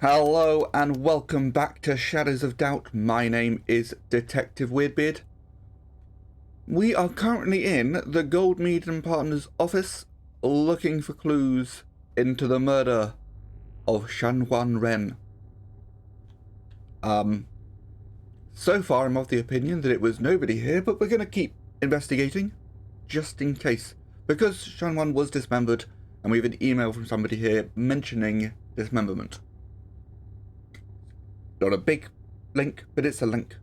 Hello and welcome back to Shadows of Doubt. My name is Detective Weirdbeard. We are currently in the Goldmead and Partners office looking for clues into the murder of Shanhuan Ren. So far I'm of the opinion that it was nobody here, but we're going to keep investigating just in case, because Shanhuan was dismembered and we have an email from somebody here mentioning dismemberment. Not a big link, but it's a link.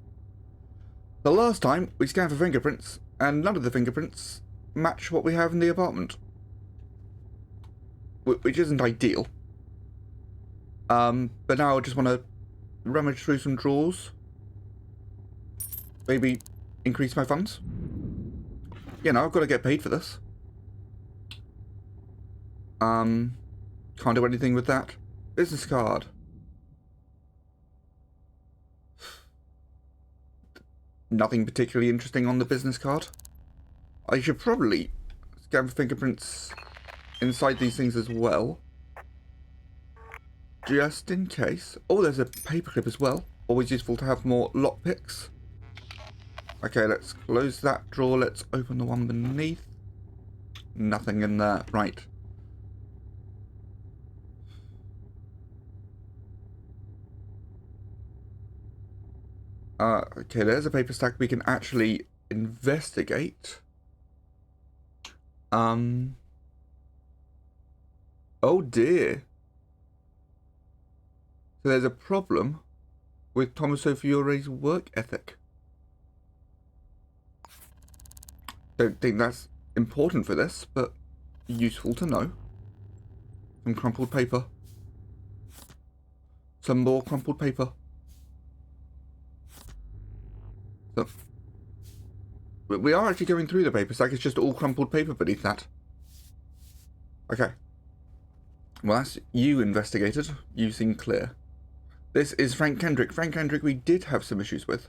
The last time we scanned for fingerprints, and none of the fingerprints match what we have in the apartment. Which isn't ideal. But now I just want to rummage through some drawers. Maybe increase my funds. You know, I've got to get paid for this. Can't do anything with that. Business card. Nothing particularly interesting on the business card. I should probably scan for fingerprints inside these things as well. Just in case. Oh, there's a paperclip as well. Always useful to have more lockpicks. Okay, let's close that drawer. Let's open the one beneath. Nothing in there. Right. Okay, there's a paper stack we can actually investigate. Oh dear. So there's a problem with Tommaso Fiore's work ethic. Don't think that's important for this, but useful to know. Some crumpled paper. Some more crumpled paper. So, we are actually going through the paper stack. It's just all crumpled paper beneath that. Okay. Well, that's you investigated. You seem clear. This is Frank Kendrick. Frank Kendrick we did have some issues with.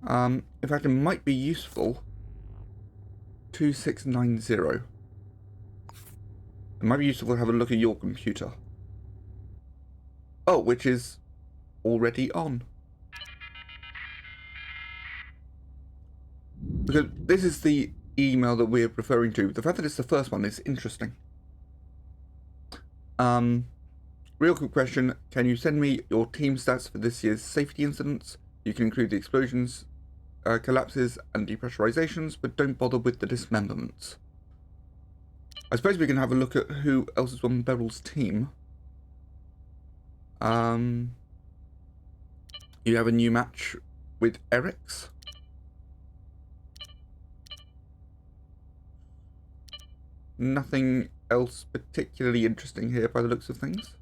In fact, it might be useful. 2690. It might be useful to have a look at your computer. Oh, which is already on. Because this is the email that we're referring to. The fact that it's the first one is interesting. Real quick question. Can you send me your team stats for this year's safety incidents? You can include the explosions, collapses, and depressurizations, but don't bother with the dismemberments. I suppose we can have a look at who else is on Beryl's team. You have a new match with Eric's. Nothing else particularly interesting here by the looks of things.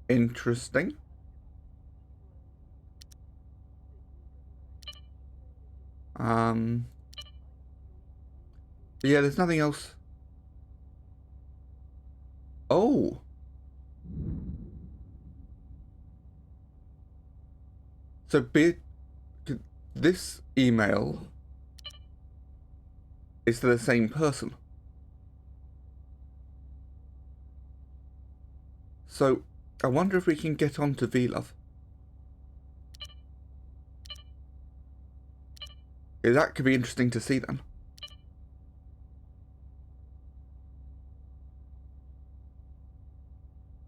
Interesting. Yeah, there's nothing else. Oh. So this email is to the same person. So I wonder if we can get on to V-Love. Yeah, that could be interesting to see then.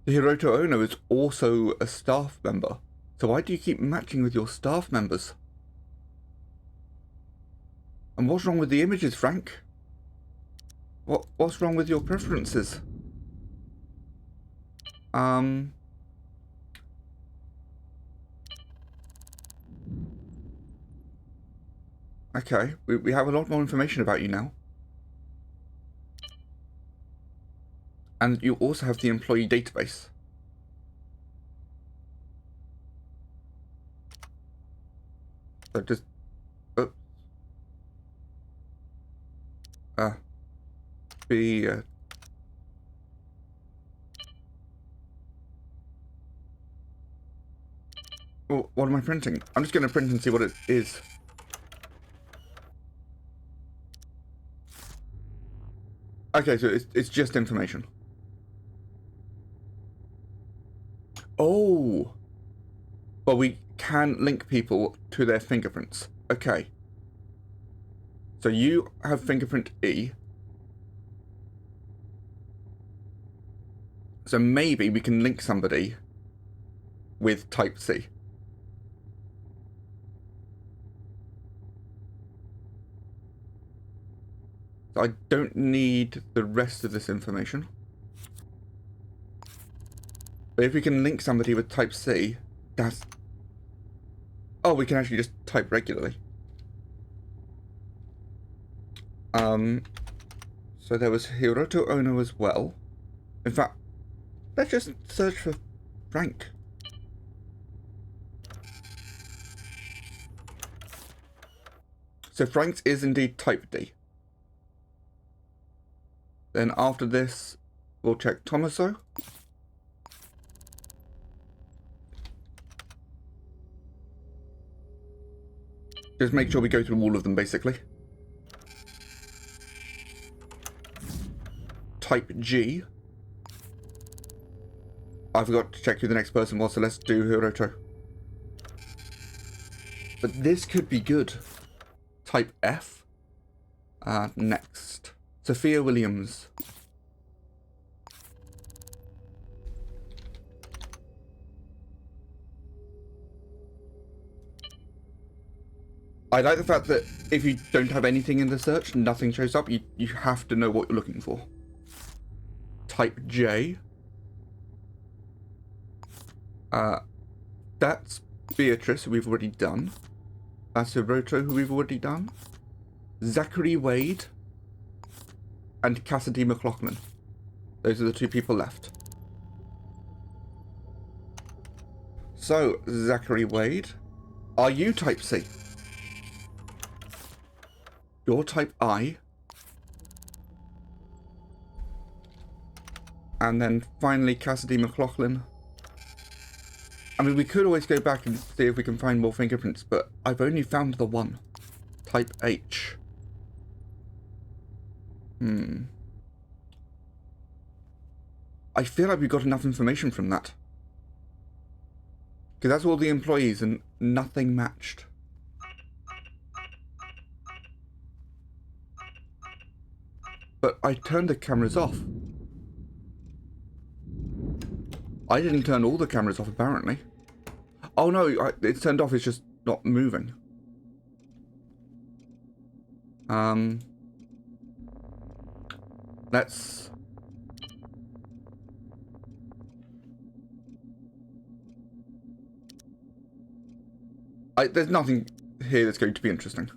The Hiroto owner is also a staff member. So why do you keep matching with your staff members? And what's wrong with the images, Frank? What's wrong with your preferences? Okay, we have a lot more information about you now. And you also have the employee database. So just... Oops. Oh, what am I printing? I'm just going to print and see what it is. Okay, so it's just information. Oh. But we can link people to their fingerprints. Okay. So you have fingerprint E. So maybe we can link somebody with type C. So I don't need the rest of this information. But if we can link somebody with type C, that's... Oh, we can actually just type regularly. So there was Hiroto Ono as well. In fact, let's just search for Frank. So Frank's is indeed type D. Then after this, we'll check Tomaso. Just make sure we go through all of them, basically. Type G. I forgot to check who the next person was, so let's do Hiroto. But this could be good. Type F. Next. Sophia Williams. I like the fact that if you don't have anything in the search, nothing shows up. You have to know what you're looking for. Type J. That's Beatrice, who we've already done. That's Hiroto, who we've already done. Zachary Wade. And Cassidy McLaughlin. Those are the two people left. So, Zachary Wade. Are you type C? You're type I. And then finally Cassidy McLaughlin. I mean, we could always go back and see if we can find more fingerprints, but I've only found the one. Type H. I feel like we got enough information from that. Because that's all the employees and nothing matched. But I turned the cameras off. I didn't turn all the cameras off, apparently. Oh no, it's turned off, it's just not moving. Let's... there's nothing here that's going to be interesting.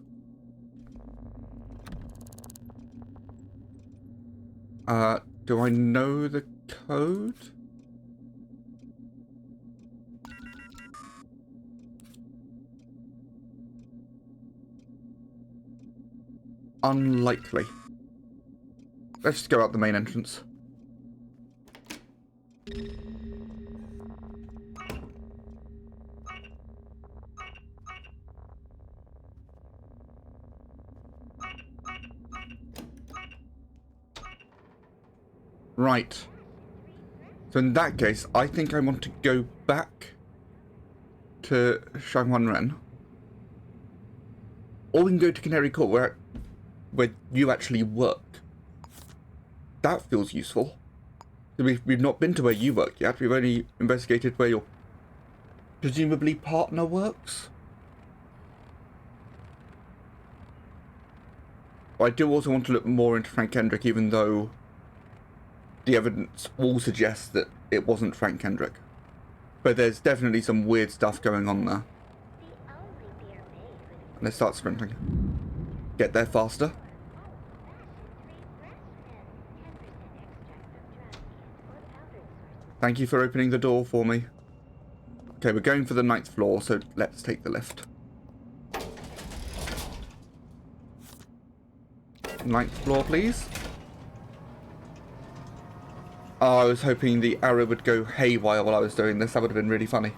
Do I know the code? Unlikely. Let's just go out the main entrance. Right. So in that case, I think I want to go back to Shangwan Ren. Or we can go to Canary Corp, where you actually work. That feels useful. We've not been to where you work yet. We've only investigated where your presumably partner works. But I do also want to look more into Frank Kendrick, even though the evidence all suggests that it wasn't Frank Kendrick. But there's definitely some weird stuff going on there. Let's start sprinting. Get there faster. Thank you for opening the door for me. Okay, we're going for the 9th floor, so let's take the lift. 9th floor, please. Oh, I was hoping the arrow would go haywire while I was doing this. That would have been really funny.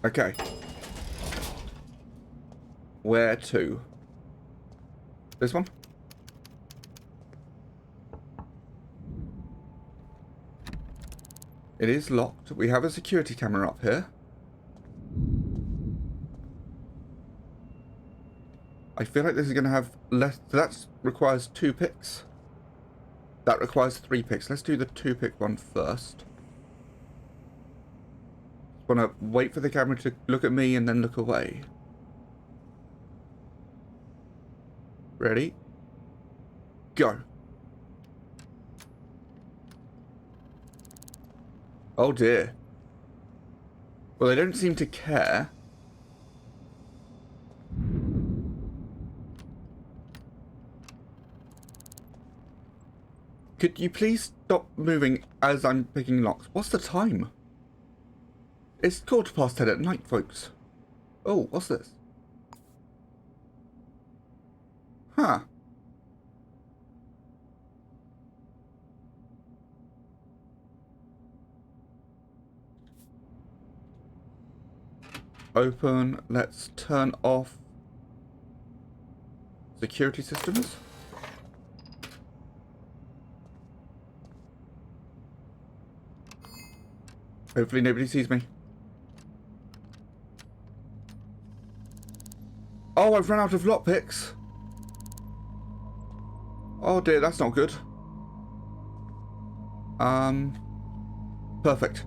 Okay. Where to? This one? It is locked. We have a security camera up here. I feel like this is going to have less... So that requires 2 picks. That requires 3 picks. Let's do the 2-pick one first. Want to wait for the camera to look at me and then look away. Ready? Go. Oh dear. Well, they don't seem to care. Could you please stop moving as I'm picking locks? What's the time? It's 10:15 at night, folks. Oh, what's this? Huh. Open. Let's turn off security systems. Hopefully nobody sees me. Oh, I've run out of lockpicks. Oh dear, that's not good. Perfect.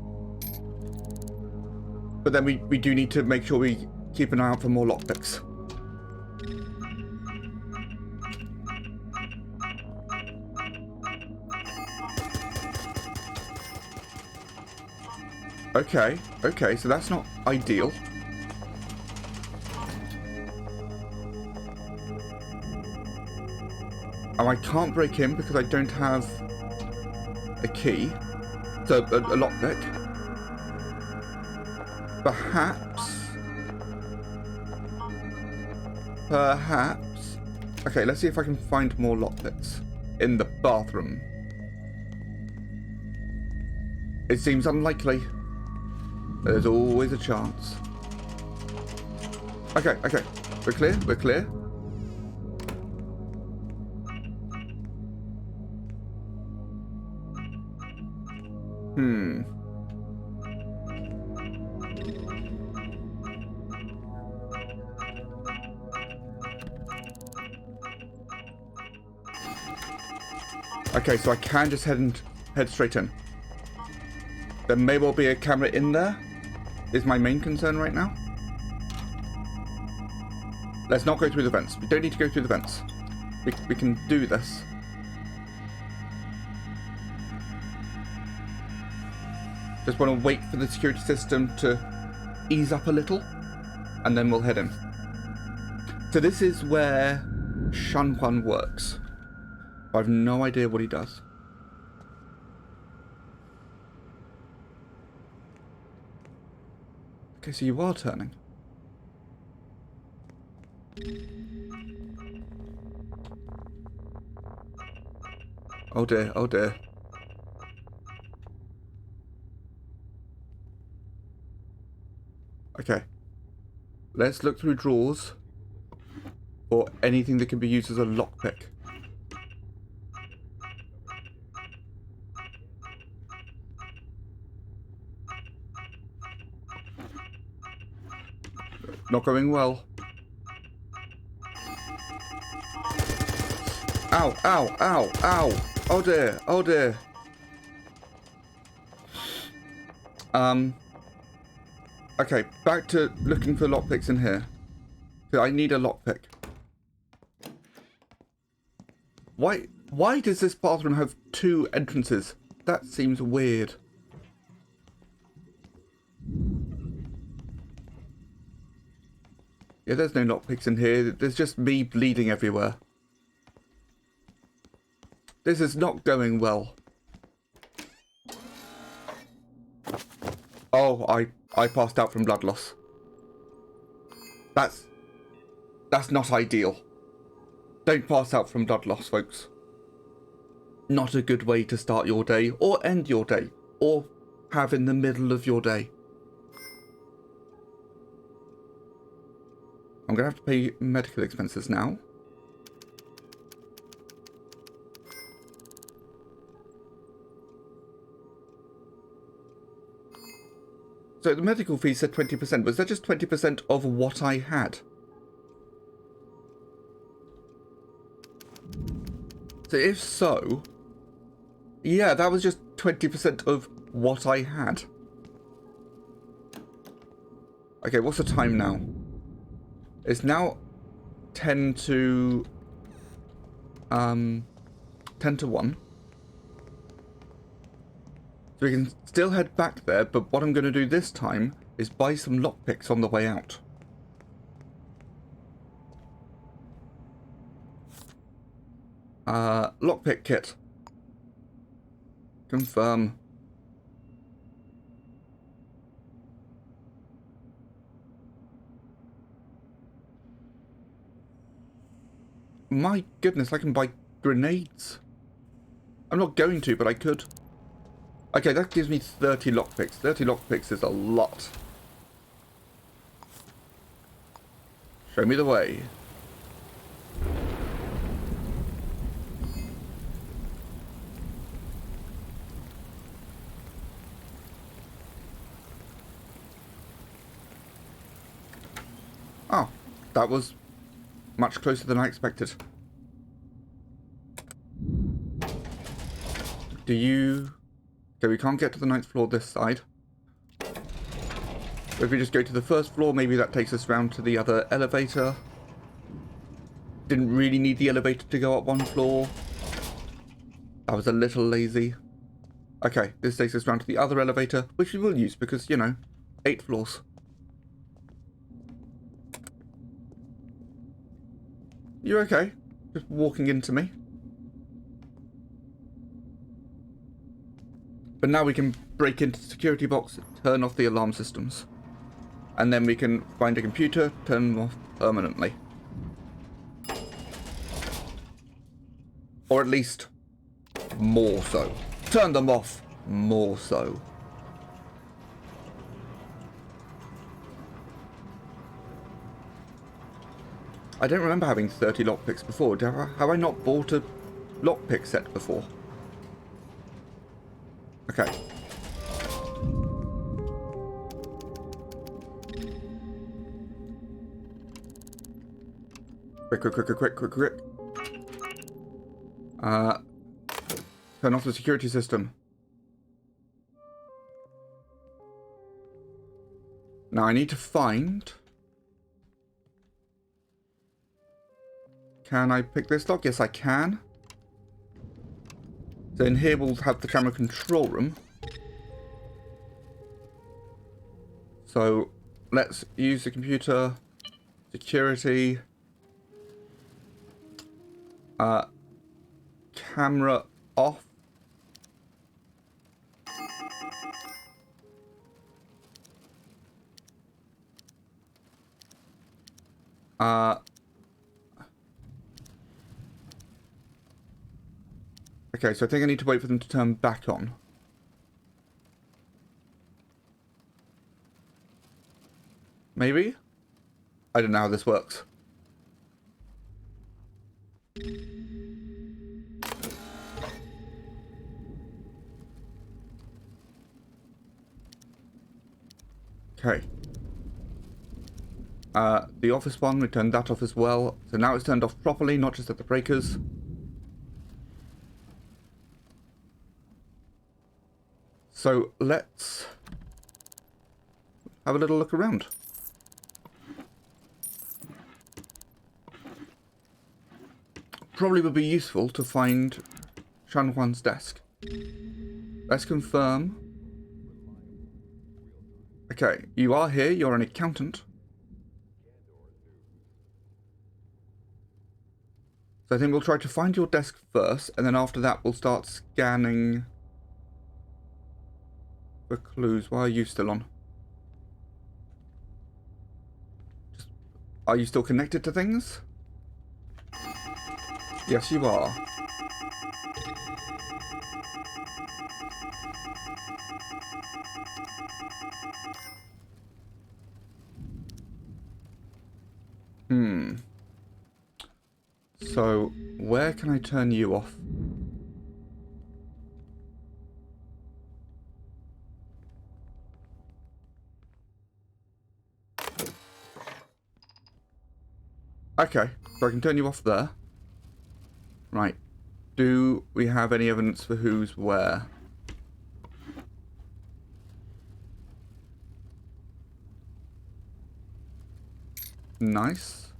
But then we do need to make sure we keep an eye out for more lockpicks. Okay, okay, so that's not ideal. And I can't break in because I don't have a key. So, a lockpick. Perhaps. Okay, let's see if I can find more lockpicks in the bathroom. It seems unlikely. But there's always a chance. Okay, okay. We're clear, we're clear. Okay, so I can just head straight in. There may well be a camera in there, is my main concern right now. Let's not go through the vents. We don't need to go through the vents. We can do this. Just want to wait for the security system to ease up a little, and then we'll head in. So this is where Shanhuan works. I have no idea what he does. Okay, so you are turning. Oh dear, oh dear. Okay. Let's look through drawers for anything that can be used as a lockpick. Not going well. Ow, ow, ow, ow. Oh dear, oh dear. Okay, back to looking for lockpicks in here. I need a lockpick. Why does this bathroom have 2 entrances? That seems weird. Yeah, there's no lockpicks in here. There's just me bleeding everywhere. This is not going well. Oh, I passed out from blood loss. That's not ideal. Don't pass out from blood loss, folks. Not a good way to start your day, or end your day, or have in the middle of your day. I'm going to have to pay medical expenses now. So the medical fee said 20%. Was that just 20% of what I had? So if so, yeah, that was just 20% of what I had. Okay, what's the time now? It's now 10 to 1. So we can still head back there, but what I'm going to do this time is buy some lockpicks on the way out. Lockpick kit. Confirm. My goodness, I can buy grenades. I'm not going to, but I could. Okay, that gives me 30 lockpicks. 30 lockpicks is a lot. Show me the way. Oh, that was much closer than I expected. Do you... Okay, we can't get to the 9th floor this side. But if we just go to the 1st floor, maybe that takes us round to the other elevator. Didn't really need the elevator to go up 1 floor. I was a little lazy. Okay, this takes us round to the other elevator, which we will use because, you know, 8 floors. You okay? Just walking into me. But now we can break into the security box, turn off the alarm systems. And then we can find a computer, turn them off permanently. Or at least, more so. Turn them off more so. I don't remember having 30 lockpicks before. Have I not bought a lockpick set before? Okay. Quick. Turn off the security system. Now I need to find... Can I pick this lock? Yes, I can. So in here we'll have the camera control room. So let's use the computer. Security. Camera off. Okay, so I think I need to wait for them to turn back on. Maybe? I don't know how this works. Okay. The office one, we turned that off as well. So now it's turned off properly, not just at the breakers. So let's have a little look around. Probably would be useful to find Shanhuan's desk. Let's confirm. Okay, you are here, you're an accountant. So I think we'll try to find your desk first, and then after that we'll start scanning for clues. Why are you still on? Are you still connected to things? Yes, you are. So, where can I turn you off? Okay, so I can turn you off there. Right. Do we have any evidence for who's where? Nice.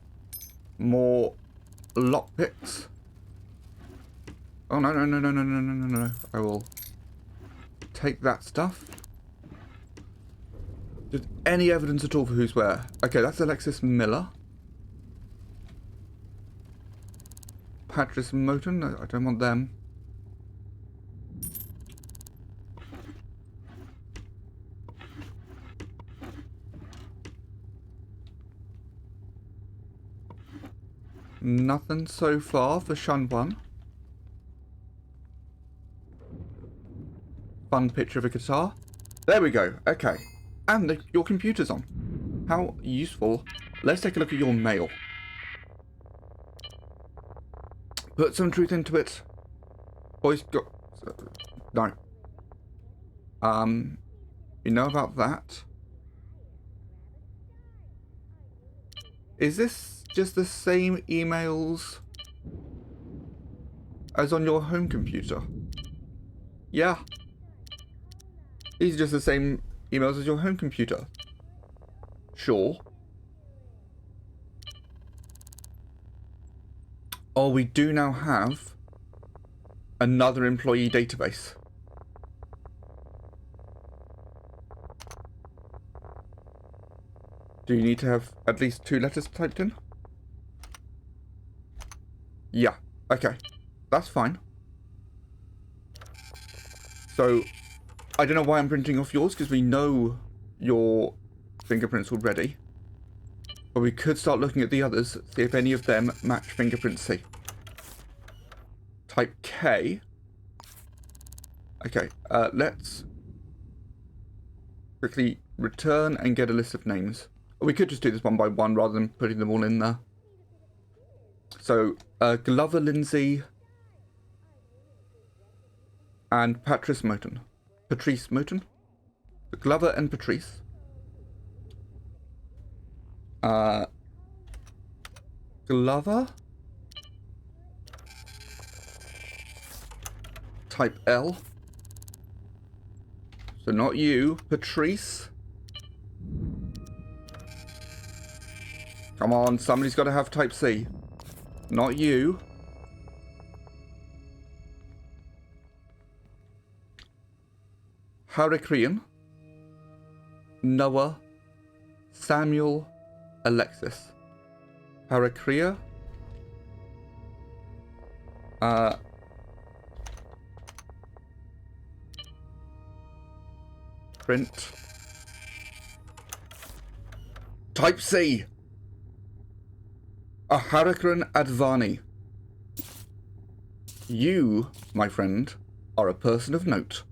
More lockpicks. Oh, no, no, no, no, no, no, no, no, no. I will take that stuff. Just any evidence at all for who's where? Okay, that's Alexis Miller. Patrice Moten. I don't want them. Nothing so far for Shanwan. Fun picture of a guitar. There we go. Okay. And your computer's on. How useful. Let's take a look at your mail. Put some truth into it. Boys got... No. You know about that? Is this just the same emails as on your home computer? Yeah. These are just the same emails as your home computer. Sure. Oh, we do now have another employee database. Do you need to have at least 2 letters typed in? Yeah, okay. That's fine. So, I don't know why I'm printing off yours, because we know your fingerprints already. But we could start looking at the others, see if any of them match fingerprint C. Type K. Okay, let's quickly return and get a list of names. We could just do this one by one rather than putting them all in there. So, Glover Lindsay and Patrice Moten. Patrice Moten? Glover and Patrice. Glover. Type L. So not you, Patrice. Come on, somebody's got to have type C. Not you. Hurricane. Noah. Samuel. Alexis. Harakria. Print. Type C. Hurricane Advani. You, my friend, are a person of note.